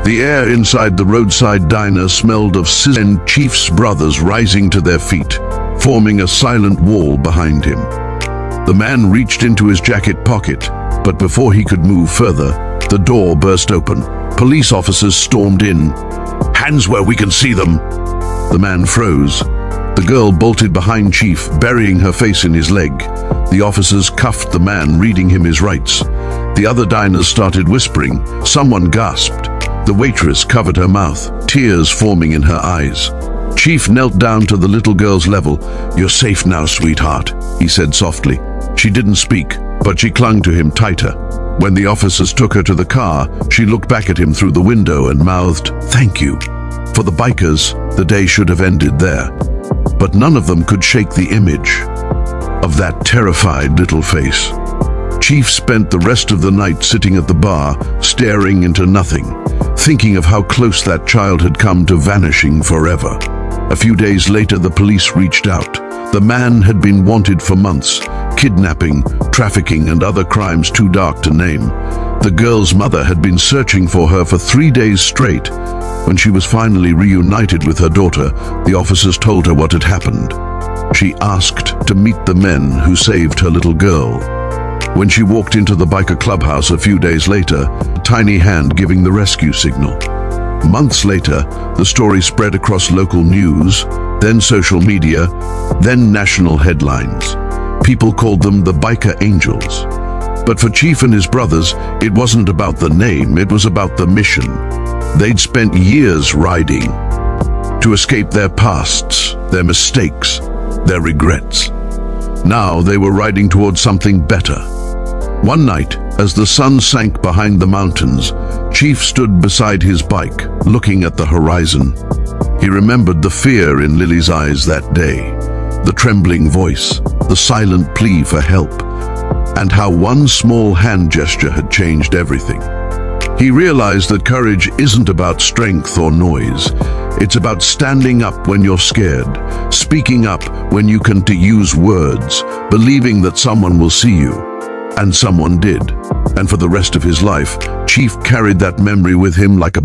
The air inside the roadside diner smelled of sizzling. Chief's brothers rising to their feet, forming a silent wall behind him. The man reached into his jacket pocket, but before he could move further, the door burst open. Police officers stormed in. "Hands where we can see them!" The man froze. The girl bolted behind Chief, burying her face in his leg. The officers cuffed the man, reading him his rights. The other diners started whispering. Someone gasped. The waitress covered her mouth, tears forming in her eyes. Chief knelt down to the little girl's level. "You're safe now, sweetheart," he said softly. She didn't speak, but she clung to him tighter. When the officers took her to the car, she looked back at him through the window and mouthed, "Thank you." For the bikers, the day should have ended there. But none of them could shake the image of that terrified little face. Chief spent the rest of the night sitting at the bar, staring into nothing, thinking of how close that child had come to vanishing forever. A few days later, the police reached out. The man had been wanted for months, kidnapping, trafficking, and other crimes too dark to name. The girl's mother had been searching for her for 3 days straight. When she was finally reunited with her daughter, the officers told her what had happened. She asked to meet the men who saved her little girl. When she walked into the biker clubhouse a few days later, a tiny hand giving the rescue signal. Months later, the story spread across local news, then social media, then national headlines. People called them the Biker Angels. But for Chief and his brothers, it wasn't about the name, it was about the mission. They'd spent years riding to escape their pasts, their mistakes, their regrets. Now they were riding towards something better. One night, as the sun sank behind the mountains, Chief stood beside his bike, looking at the horizon. He remembered the fear in Lily's eyes that day, the trembling voice, the silent plea for help, and how one small hand gesture had changed everything. He realized that courage isn't about strength or noise. It's about standing up when you're scared, speaking up when you can't use words, believing that someone will see you. And someone did. And for the rest of his life, Chief carried that memory with him like a